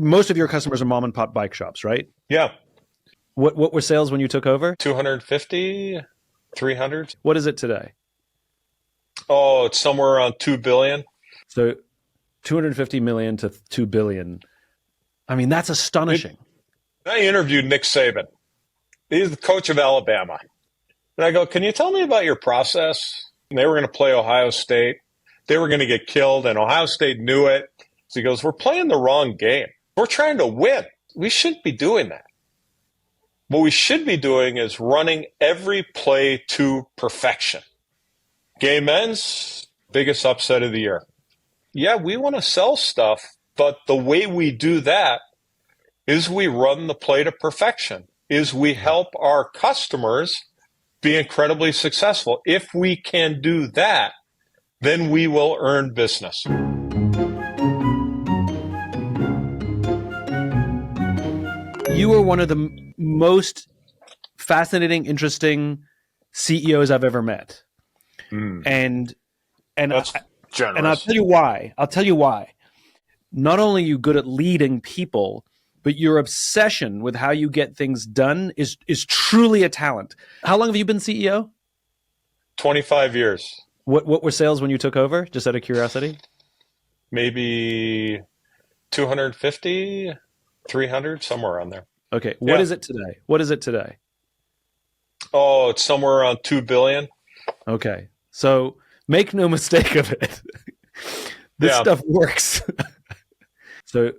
Most of your customers are mom and pop bike shops, right? Yeah. What were sales when you took over? 250, 300. What is it today? Oh, it's somewhere around 2 billion. So 250 million to 2 billion. I mean, that's astonishing. I interviewed Nick Saban. He's the coach of Alabama. And I go, can you tell me about your process? And they were going to play Ohio State. They were going to get killed, and Ohio State knew it. So he goes, we're playing the wrong game. We're trying to win. We shouldn't be doing that. What we should be doing is running every play to perfection. Game ends, biggest upset of the year. Yeah, we want to sell stuff, but the way we do that is we run the play to perfection, is we help our customers be incredibly successful. If we can do that, then we will earn business. You are one of the most fascinating, interesting CEOs I've ever met. And That's generous. And I'll tell you why. Not only are you good at leading people, but your obsession with how you get things done is truly a talent. How long have you been CEO? 25 years. What were sales when you took over? Just out of curiosity. Maybe 250, 300, somewhere around there. Okay. What is it today? Oh, it's somewhere around 2 billion. Okay. So make no mistake of it. This stuff works. So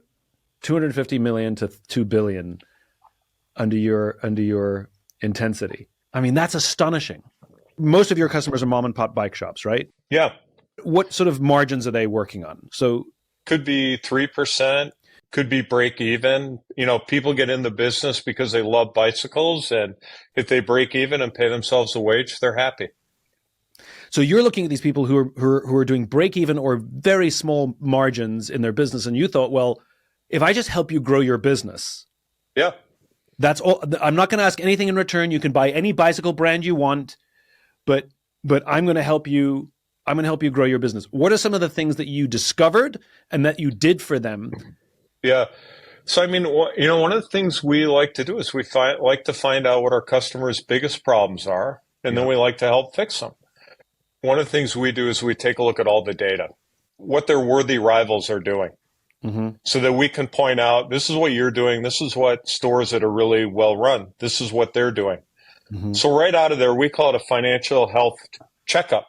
250 million to 2 billion under your intensity. I mean, that's astonishing. Most of your customers are mom and pop bike shops, right? Yeah. What sort of margins are they working on? So could be 3%, could be break even. You know, people get in the business because they love bicycles, and if they break even and pay themselves a wage, they're happy. So you're looking at these people who are doing break even or very small margins in their business, and you thought, well, if I just help you grow your business, yeah, that's all. I'm not going to ask anything in return. You can buy any bicycle brand you want, but I'm going to help you. I'm going to help you grow your business. What are some of the things that you discovered and that you did for them? Yeah. So, I mean, you know, one of the things we like to do is we like to find out what our customers' biggest problems are, and then we like to help fix them. One of the things we do is we take a look at all the data, what their worthy rivals are doing, so that we can point out, this is what you're doing. This is what stores that are really well run, this is what they're doing. So right out of there, we call it a financial health checkup.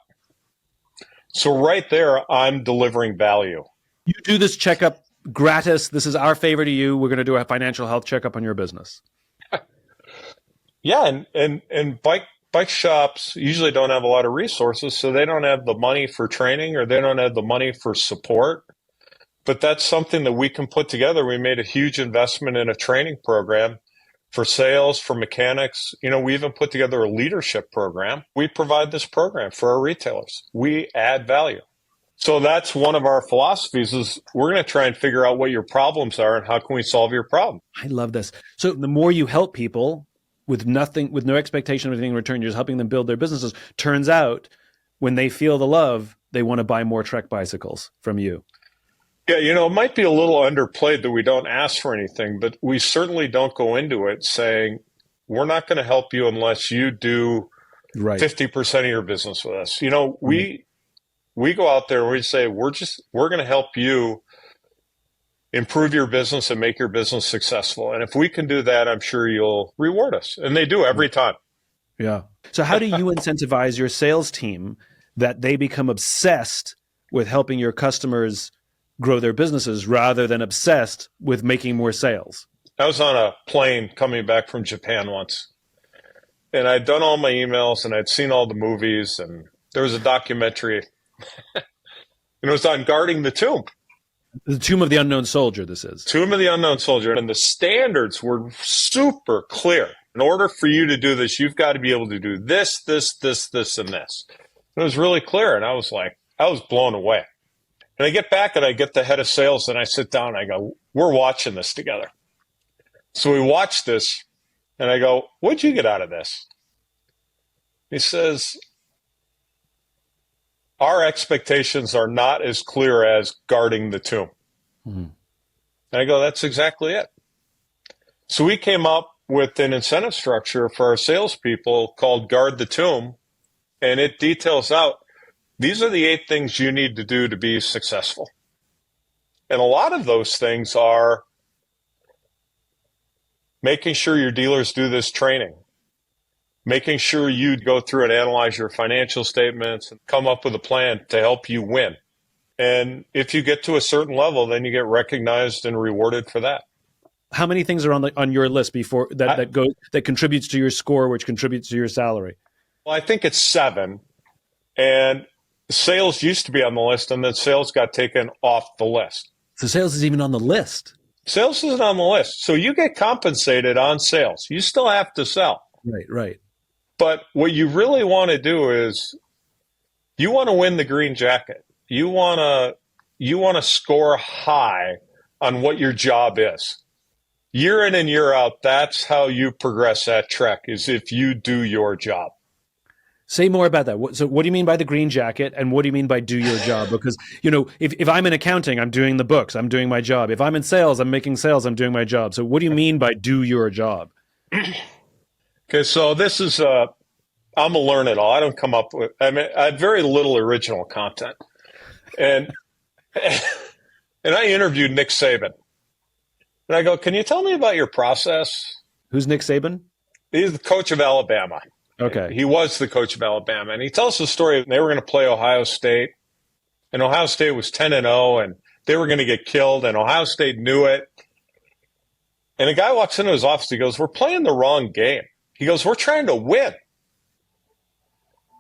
So right there, I'm delivering value. You do this checkup gratis. This is our favor to you. We're going to do a financial health checkup on your business. Yeah, and bike shops usually don't have a lot of resources, so they don't have the money for training, or they don't have the money for support. But that's something that we can put together. We made a huge investment in a training program for sales, for mechanics. You know, we even put together a leadership program. We provide this program for our retailers. We add value. So that's one of our philosophies, is we're going to try and figure out what your problems are and how can we solve your problem. I love this. So the more you help people with nothing, with no expectation of anything in return, you're just helping them build their businesses. Turns out when they feel the love, they want to buy more Trek bicycles from you. Yeah, you know, it might be a little underplayed that we don't ask for anything, but we certainly don't go into it saying, we're not going to help you unless you do 50% of your business with us. You know, we go out there and we say, we're going to help you improve your business and make your business successful. And if we can do that, I'm sure you'll reward us. And they do every time. Yeah. So how do you incentivize your sales team that they become obsessed with helping your customers grow their businesses rather than obsessed with making more sales? I was on a plane coming back from Japan once, and I'd done all my emails and I'd seen all the movies, and there was a documentary and it was on guarding the tomb. The Tomb of the Unknown Soldier, this is. Tomb of the Unknown Soldier. And the standards were super clear. In order for you to do this, you've got to be able to do this, this, this, this, and this. And it was really clear. And I was blown away. And I get back and I get the head of sales and I sit down and I go, we're watching this together. So we watch this and I go, what'd you get out of this? He says, our expectations are not as clear as guarding the tomb. And I go, that's exactly it. So we came up with an incentive structure for our salespeople called Guard the Tomb, and it details out, these are the 8 things you need to do to be successful. And a lot of those things are making sure your dealers do this training, making sure you go through and analyze your financial statements and come up with a plan to help you win. And if you get to a certain level, then you get recognized and rewarded for that. How many things are on your list before that contributes to your score, which contributes to your salary? Well, I think it's 7. And sales used to be on the list, and then sales got taken off the list. So sales is even on the list. Sales isn't on the list. So you get compensated on sales. You still have to sell. Right. But what you really want to do is you want to win the green jacket. You want to score high on what your job is. Year in and year out, that's how you progress that trek, is if you do your job. Say more about that. So what do you mean by the green jacket, and what do you mean by do your job? Because, if I'm in accounting, I'm doing the books, I'm doing my job. If I'm in sales, I'm making sales, I'm doing my job. So what do you mean by do your job? Okay, so this is, I'm a learn-it-all. I don't come up with, I have very little original content. And I interviewed Nick Saban. And I go, can you tell me about your process? Who's Nick Saban? He's the coach of Alabama. Okay. He was the coach of Alabama. And he tells the story, they were going to play Ohio State. And Ohio State was 10-0, and they were going to get killed, and Ohio State knew it. And a guy walks into his office, he goes, we're playing the wrong game. He goes, we're trying to win.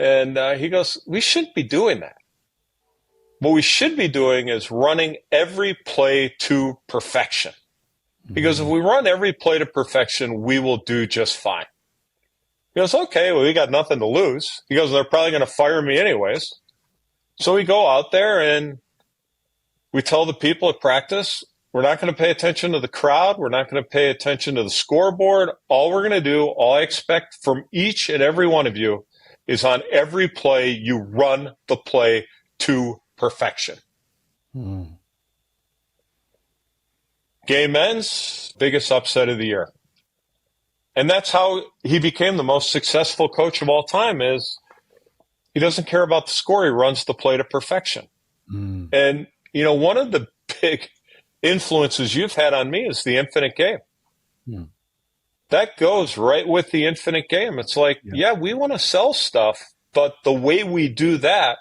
And he goes, we shouldn't be doing that. What we should be doing is running every play to perfection. He goes, if we run every play to perfection, we will do just fine. He goes, okay, well, we got nothing to lose. He goes, they're probably going to fire me anyways. So we go out there and we tell the people at practice, we're not going to pay attention to the crowd. We're not going to pay attention to the scoreboard. All we're going to do, all I expect from each and every one of you is on every play, you run the play to perfection. Game ends, biggest upset of the year. And that's how he became the most successful coach of all time, is he doesn't care about the score. He runs the play to perfection. And, one of the big influences you've had on me is the infinite game. That goes right with the infinite game. It's like, yeah, we want to sell stuff, but the way we do that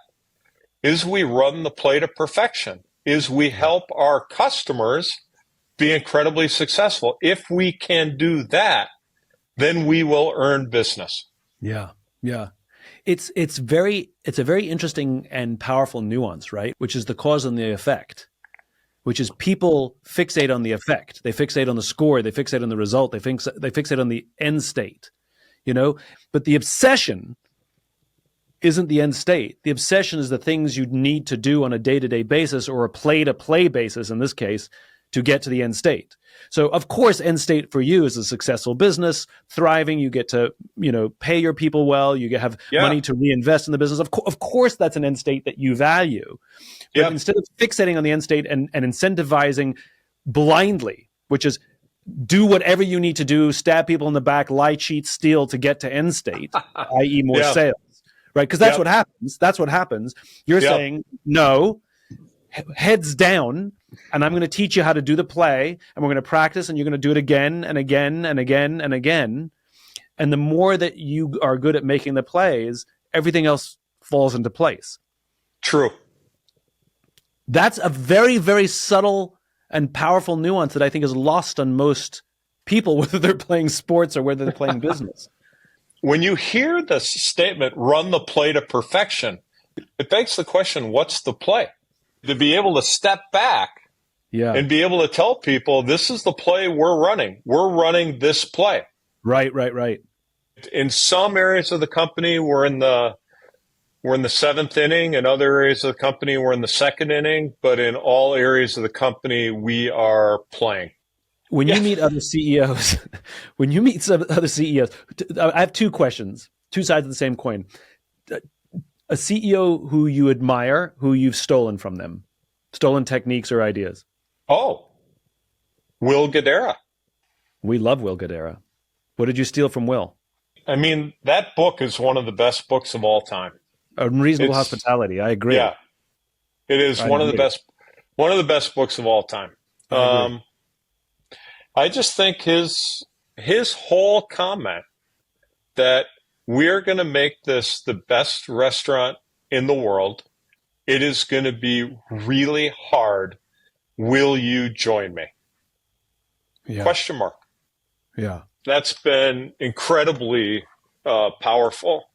is we run the play to perfection, is we help our customers be incredibly successful. If we can do that, then we will earn business. Yeah. It's a very interesting and powerful nuance, right? Which is the cause and the effect, which is people fixate on the effect. They fixate on the score. They fixate on the result. They fixate on the end state, but the obsession isn't the end state. The obsession is the things you need to do on a day-to-day basis, or a play-to-play basis in this case, to get to the end state. So of course, end state for you is a successful business, thriving. You get to, pay your people well. You have money to reinvest in the business. Of course, that's an end state that you value. But instead of fixating on the end state and incentivizing blindly, which is do whatever you need to do, stab people in the back, lie, cheat, steal to get to end state, i.e. more sales, right? Because that's what happens. That's what happens. You're saying, no, heads down, and I'm going to teach you how to do the play, and we're going to practice, and you're going to do it again and again and again and again. And the more that you are good at making the plays, everything else falls into place. True. That's a very, very subtle and powerful nuance that I think is lost on most people, whether they're playing sports or whether they're playing business. When you hear the statement, run the play to perfection, it begs the question, what's the play? To be able to step back and be able to tell people, this is the play we're running. We're running this play. Right. In some areas of the company, we're in the 7th inning. In other areas of the company, we're in the 2nd inning. But in all areas of the company, we are playing. When you meet other CEOs, I have 2 questions, 2 sides of the same coin. A CEO who you admire, who you've stolen from them, stolen techniques or ideas. Oh, Will Guidara. We love Will Guidara. What did you steal from Will? I mean, that book is one of the best books of all time. Unreasonable Hospitality. I agree. Yeah, it is one of the best books of all time. I just think his whole comment that we're going to make this the best restaurant in the world. It is going to be really hard. Will you join me? Yeah. Question mark. Yeah. That's been incredibly powerful.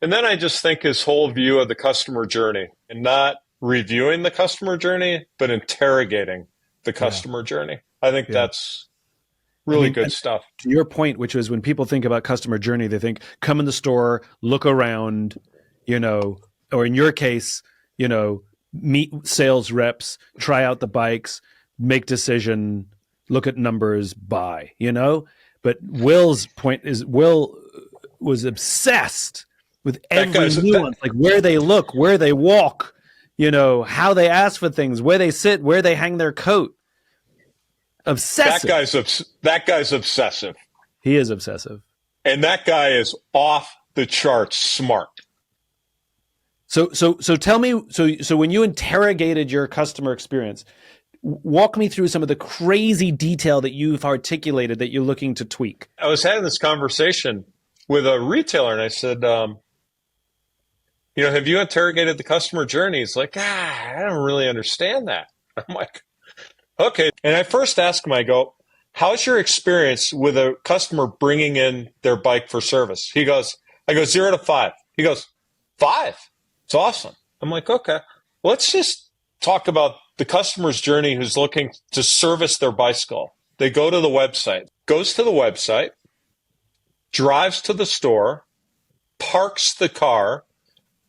And then I just think his whole view of the customer journey, and not reviewing the customer journey, but interrogating the customer journey. I think that's really good stuff. To your point, which is when people think about customer journey, they think come in the store, look around, or in your case, meet sales reps, try out the bikes, make decision, look at numbers, buy, But Will's point is Will was obsessed with every nuance, like where they look, where they walk, how they ask for things, where they sit, where they hang their coat. Obsessive. That guy's obsessive. He is obsessive. And that guy is off the charts smart. So tell me, so when you interrogated your customer experience, walk me through some of the crazy detail that you've articulated that you're looking to tweak. I was having this conversation with a retailer, and I said, have you interrogated the customer journey? He's like, I don't really understand that. I'm like, okay. And I first asked him, I go, how's your experience with a customer bringing in their bike for service? I go 0 to 5. He goes, 5. It's awesome. I'm like, okay, let's just talk about the customer's journey who's looking to service their bicycle. They goes to the website, drives to the store, parks the car,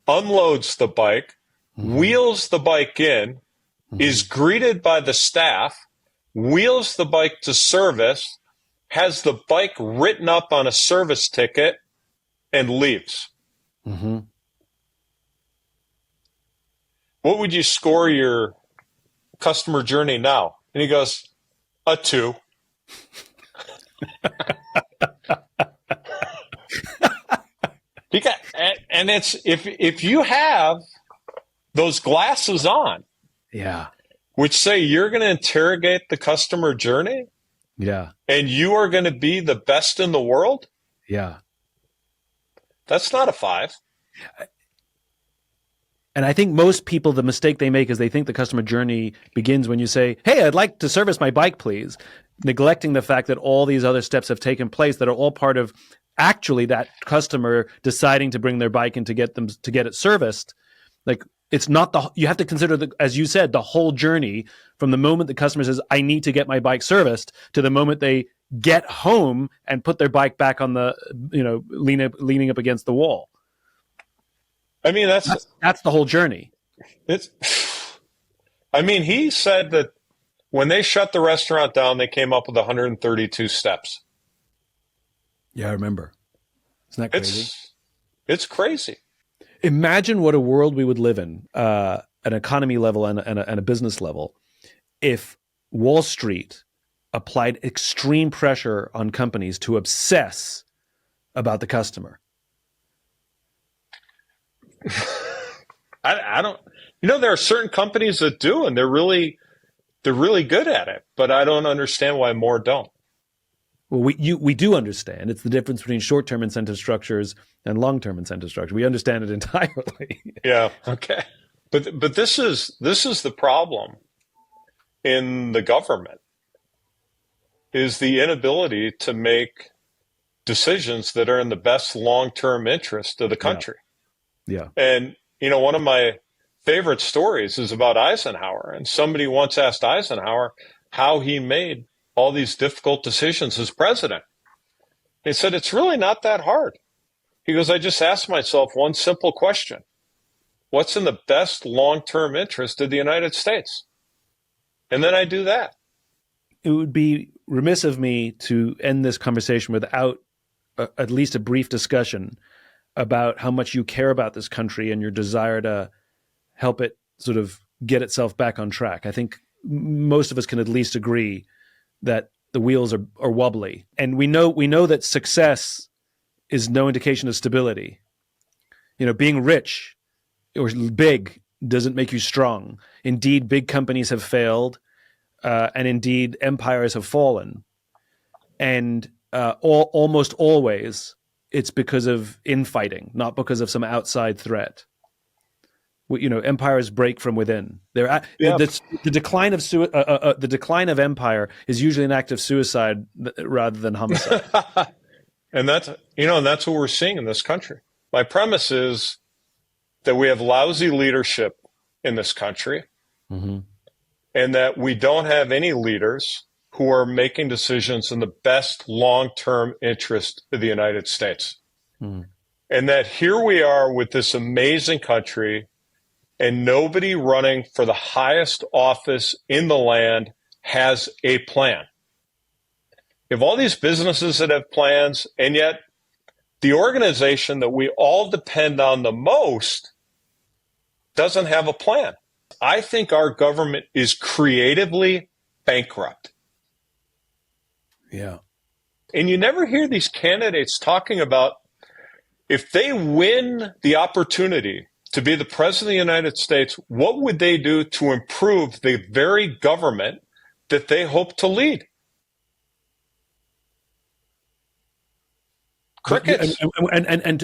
unloads the bike, wheels the bike in, is greeted by the staff, wheels the bike to service, has the bike written up on a service ticket, and leaves. Mm-hmm. What would you score your customer journey now? And he goes, a 2. And it's if you have those glasses on, which say you're going to interrogate the customer journey, and you are going to be the best in the world, that's not a 5. And I think most people, the mistake they make is they think the customer journey begins when you say, hey, I'd like to service my bike, please, neglecting the fact that all these other steps have taken place that are all part of actually that customer deciding to bring their bike and to get it serviced. Like, it's not you have to consider, as you said, the whole journey from the moment the customer says, I need to get my bike serviced, to the moment they get home and put their bike back on the, leaning up against the wall. I mean, that's the whole journey. He said that when they shut the restaurant down, they came up with 132 steps. Yeah, I remember. Isn't that crazy? It's crazy. Imagine what a world we would live in, an economy level and a business level, if Wall Street applied extreme pressure on companies to obsess about the customer. I don't. There are certain companies that do, and they're really good at it. But I don't understand why more don't. Well, we do understand. It's the difference between short-term incentive structures and long-term incentive structures. We understand it entirely. Yeah. Okay. But this is the problem in the government, is the inability to make decisions that are in the best long-term interest of the country. Yeah. And, one of my favorite stories is about Eisenhower. And somebody once asked Eisenhower how he made all these difficult decisions as president. He said, it's really not that hard. He goes, I just asked myself one simple question. What's in the best long-term interest of the United States? And then I do that. It would be remiss of me to end this conversation without at least a brief discussion about how much you care about this country and your desire to help it sort of get itself back on track. I think most of us can at least agree that the wheels are wobbly. And we know that success is no indication of stability. Being rich or big doesn't make you strong. Indeed, big companies have failed, and indeed, empires have fallen. And almost always, it's because of infighting, not because of some outside threat. Empires break from within. The decline of empire is usually an act of suicide rather than homicide. And that's what we're seeing in this country. My premise is that we have lousy leadership in this country, mm-hmm. and that we don't have any leaders who are making decisions in the best long-term interest of the United States. Mm-hmm. And that here we are with this amazing country, and nobody running for the highest office in the land has a plan. You have all these businesses that have plans, and yet the organization that we all depend on the most doesn't have a plan. I think our government is creatively bankrupt. Yeah. And you never hear these candidates talking about if they win the opportunity to be the president of the United States, what would they do to improve the very government that they hope to lead? Crickets.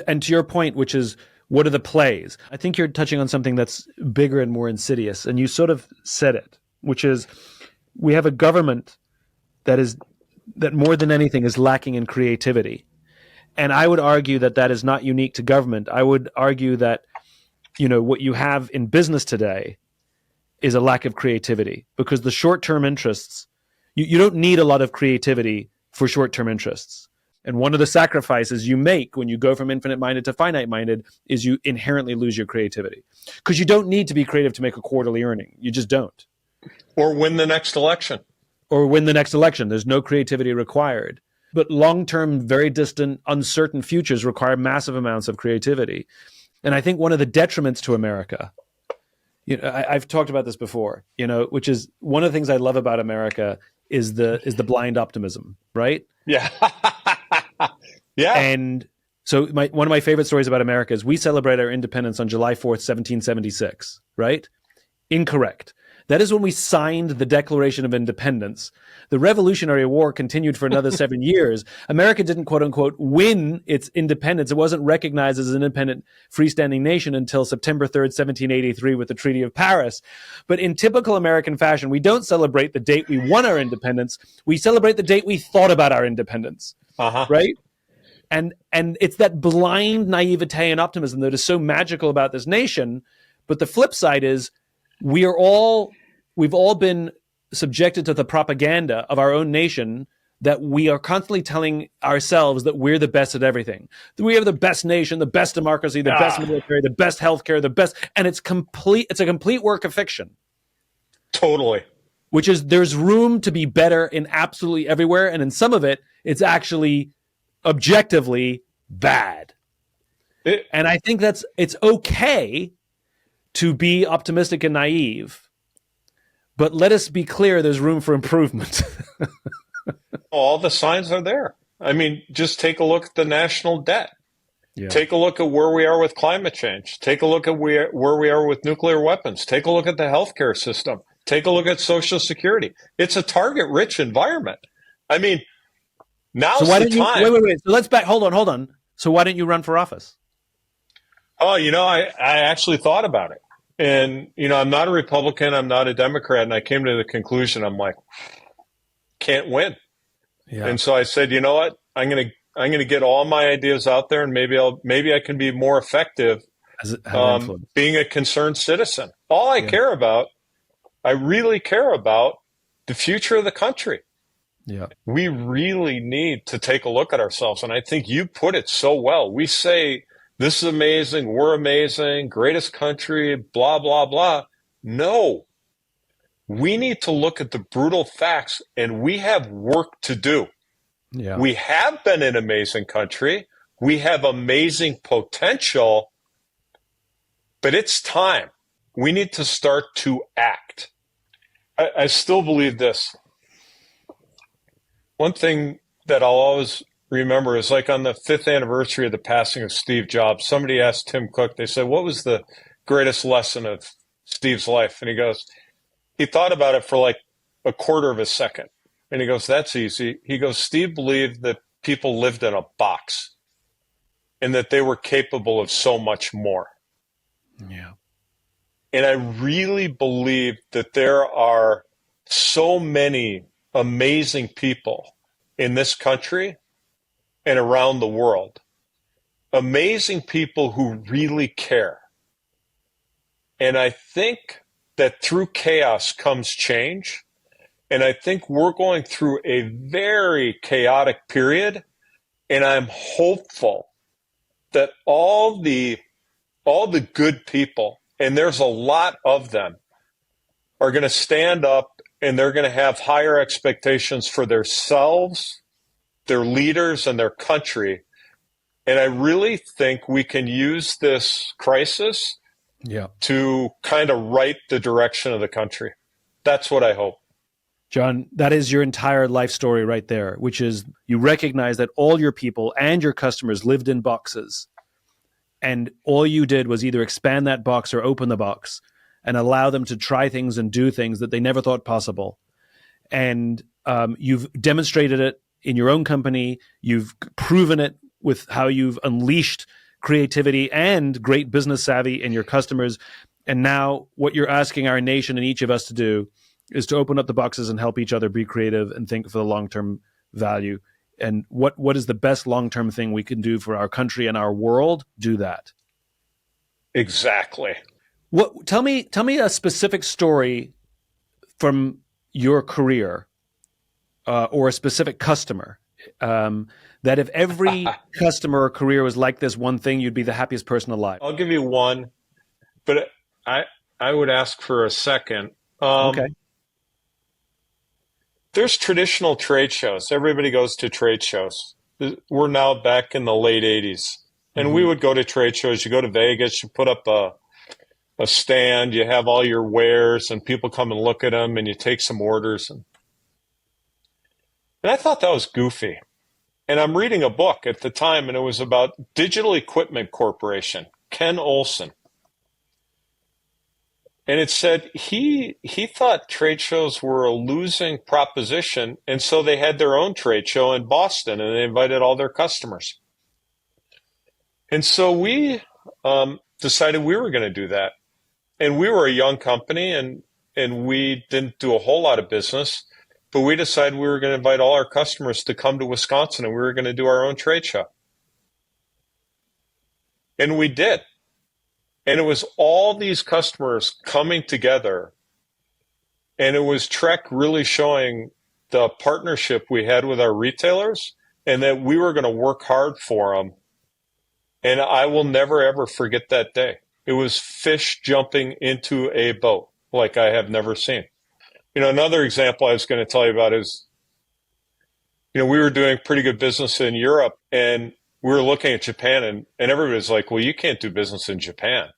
And to your point, which is, what are the plays? I think you're touching on something that's bigger and more insidious, and you sort of said it, which is we have a government that more than anything is lacking in creativity. And I would argue that is not unique to government. I would argue that, what you have in business today is a lack of creativity, because the short-term interests, you don't need a lot of creativity for short-term interests. And one of the sacrifices you make when you go from infinite-minded to finite-minded is you inherently lose your creativity, because you don't need to be creative to make a quarterly earning. You just don't. Or win the next election. There's no creativity required. But long-term, very distant, uncertain futures require massive amounts of creativity. And I think one of the detriments to America, I've talked about this before, which is one of the things I love about America is the blind optimism, right? Yeah. Yeah. And so one of my favorite stories about America is we celebrate our independence on July 4th, 1776, right? Incorrect. That is when we signed the Declaration of Independence. The Revolutionary War continued for another 7 years. America didn't, quote unquote, win its independence. It wasn't recognized as an independent freestanding nation until September 3rd, 1783 with the Treaty of Paris. But in typical American fashion, we don't celebrate the date we won our independence. We celebrate the date we thought about our independence, right? And it's that blind naivete and optimism that is so magical about this nation. But the flip side is, we've all been subjected to the propaganda of our own nation that we are constantly telling ourselves that we're the best at everything. We have the best nation, the best democracy, the best military, the best healthcare, the best, and it's a complete work of fiction. Totally. Which is, there's room to be better in absolutely everywhere, and in some of it, it's actually objectively bad. And I think it's okay to be optimistic and naive, but let us be clear, there's room for improvement. All the signs are there. I mean, just take a look at the national debt. Yeah. Take a look at where we are with climate change. Take a look at where we are with nuclear weapons. Take a look at the healthcare system. Take a look at Social Security. It's a target-rich environment. I mean, now's the time. Wait. So let's back. Hold on. So why didn't you run for office? Oh, I actually thought about it. And, I'm not a Republican. I'm not a Democrat. And I came to the conclusion, I'm like, can't win. Yeah. And so I said, you know what? I'm going to get all my ideas out there, and maybe I can be more effective being a concerned citizen. All I care about, I really care about the future of the country. Yeah. We really need to take a look at ourselves. And I think you put it so well. We say, this is amazing, we're amazing, greatest country, blah, blah, blah. No. We need to look at the brutal facts, and we have work to do. Yeah. We have been an amazing country. We have amazing potential, but it's time. We need to start to act. I still believe this. one thing that I'll always remember is like on the 5th anniversary of the passing of Steve Jobs, somebody asked Tim Cook, they said, what was the greatest lesson of Steve's life? And he goes, he thought about it for like a quarter of a second. And he goes, that's easy. He goes, Steve believed that people lived in a box and that they were capable of so much more. Yeah. And I really believe that there are so many amazing people in this country and around the world. Amazing people who really care. And I think that through chaos comes change. And I think we're going through a very chaotic period. And I'm hopeful that all the good people, and there's a lot of them, are going to stand up and they're going to have higher expectations for themselves, their leaders, and their country. And I really think we can use this crisis to kind of right the direction of the country. That's what I hope. John, that is your entire life story right there, which is you recognize that all your people and your customers lived in boxes. And all you did was either expand that box or open the box and allow them to try things and do things that they never thought possible. And you've demonstrated it in your own company. You've proven it with how you've unleashed creativity and great business savvy in your customers. And now what you're asking our nation and each of us to do is to open up the boxes and help each other be creative and think for the long-term value. And what is the best long-term thing we can do for our country and our world? Do that. Exactly. Tell me a specific story from your career or a specific customer that if every customer or career was like this one thing, you'd be the happiest person alive. I'll give you one, but I would ask for a second. Okay. There's traditional trade shows. Everybody goes to trade shows. We're now back in the late 80s. And we would go to trade shows. You go to Vegas, you put up a stand, you have all your wares, and people come and look at them, and you take some orders. And I thought that was goofy. And I'm reading a book at the time, and it was about Digital Equipment Corporation, Ken Olson. And it said he thought trade shows were a losing proposition, and so they had their own trade show in Boston, and they invited all their customers. And so we decided we were going to do that. And we were a young company, and we didn't do a whole lot of business, but we decided we were going to invite all our customers to come to Wisconsin, and we were going to do our own trade show. And we did. And it was all these customers coming together. And it was Trek really showing the partnership we had with our retailers and that we were going to work hard for them. And I will never, ever forget that day. It was fish jumping into a boat like I have never seen. Another example I was going to tell you about is, we were doing pretty good business in Europe, and we were looking at Japan, and everybody was like, well, you can't do business in Japan.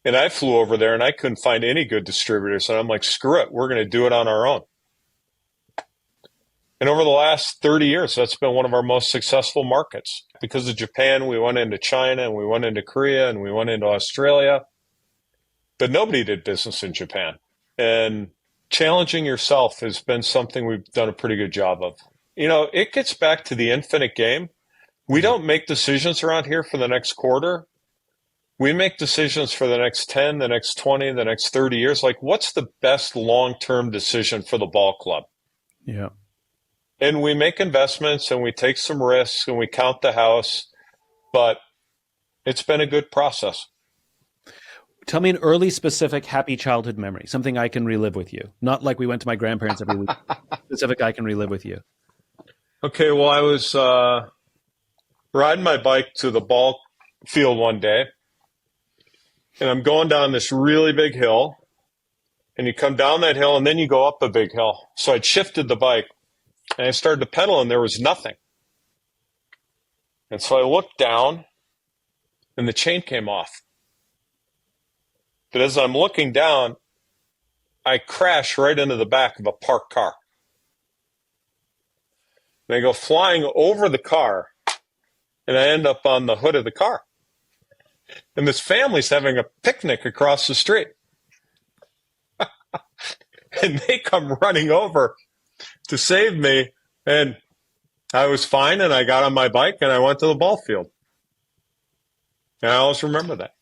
And I flew over there, and I couldn't find any good distributors. And I'm like, screw it, we're going to do it on our own. And over the last 30 years, that's been one of our most successful markets. Because of Japan, we went into China, and we went into Korea, and we went into Australia. But nobody did business in Japan. And challenging yourself has been something we've done a pretty good job of. It gets back to the infinite game. We don't make decisions around here for the next quarter. We make decisions for the next 10, the next 20, the next 30 years. Like, what's the best long-term decision for the ball club? Yeah. And we make investments and we take some risks and we count the house, but it's been a good process. Tell me an early, specific, happy childhood memory, something I can relive with you. Not like we went to my grandparents every week. Specific I can relive with you. Okay, well, I was riding my bike to the ball field one day, and I'm going down this really big hill, and you come down that hill, and then you go up a big hill. So I'd shifted the bike, and I started to pedal, and there was nothing. And so I looked down, and the chain came off. But as I'm looking down, I crash right into the back of a parked car. and I go flying over the car, and I end up on the hood of the car. And this family's having a picnic across the street. And they come running over to save me, and I was fine, and I got on my bike, and I went to the ball field. And I always remember that.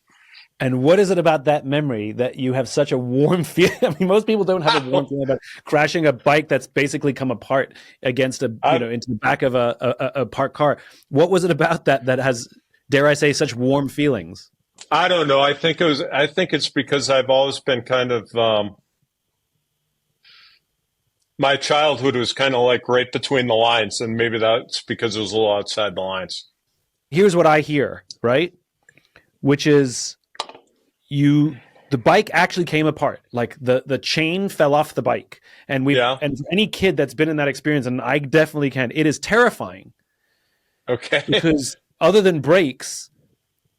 And what is it about that memory that you have such a warm feeling? I mean, most people don't have a warm feeling about crashing a bike that's basically come apart against into the back of a parked car. What was it about that has, dare I say, such warm feelings? I don't know. I think it's because I've always been kind of, my childhood was kind of like right between the lines, and maybe that's because it was a little outside the lines. Here's what I hear, right? Which is the bike actually came apart. Like the chain fell off the bike. And and for any kid that's been in that experience, and I definitely can, it is terrifying. Okay. Because other than brakes,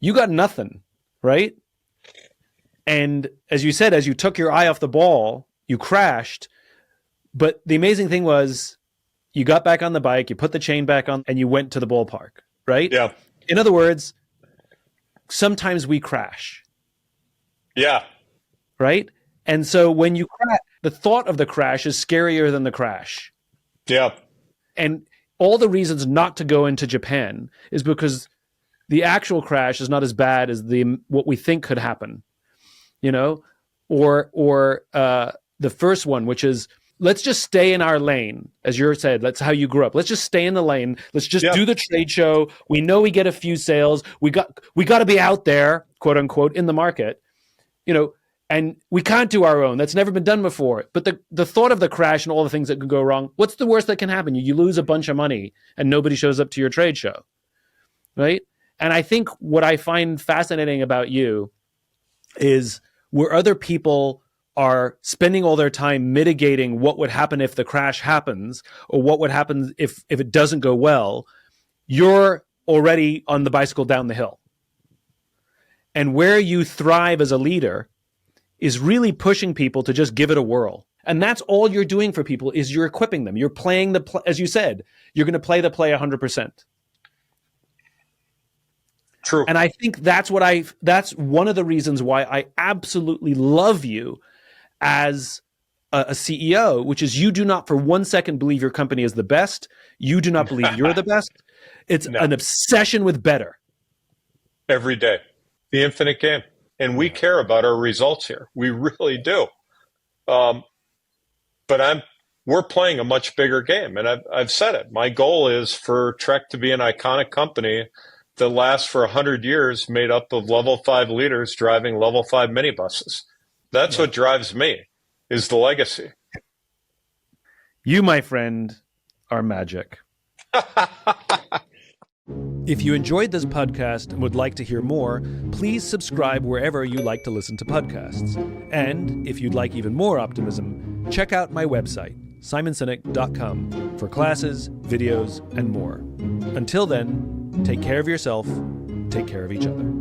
you got nothing, right? And as you said, as you took your eye off the ball, you crashed. But the amazing thing was you got back on the bike, you put the chain back on, and you went to the ballpark, right? Yeah. In other words, sometimes we crash. Yeah. Right? And so when you crash, the thought of the crash is scarier than the crash. Yeah. And all the reasons not to go into Japan is because the actual crash is not as bad as what we think could happen, or the first one, which is, let's just stay in our lane. As you said, that's how you grew up. Let's just stay in the lane. Let's just do the trade show. We know we get a few sales. We got to be out there, quote unquote, in the market, and we can't do our own. That's never been done before. But the thought of the crash and all the things that could go wrong, what's the worst that can happen? You lose a bunch of money and nobody shows up to your trade show, right? And I think what I find fascinating about you is where other people are spending all their time mitigating what would happen if the crash happens, or what would happen if it doesn't go well, you're already on the bicycle down the hill. And where you thrive as a leader is really pushing people to just give it a whirl. And that's all you're doing for people, is you're equipping them. You're playing as you said, you're going to play the play 100%. True. And I think that's one of the reasons why I absolutely love you as a CEO, which is you do not for 1 second believe your company is the best. You do not believe you're the best. It's an obsession with better. Every day. The infinite game. And we care about our results here. We really do. But we're playing a much bigger game. And I've said it. My goal is for Trek to be an iconic company that lasts for 100 years, made up of level 5 leaders driving level 5 minibuses. That's what drives me, is the legacy. You, my friend, are magic. If you enjoyed this podcast and would like to hear more, please subscribe wherever you like to listen to podcasts. And if you'd like even more optimism, check out my website, simonsinek.com, for classes, videos, and more. Until then, take care of yourself, take care of each other.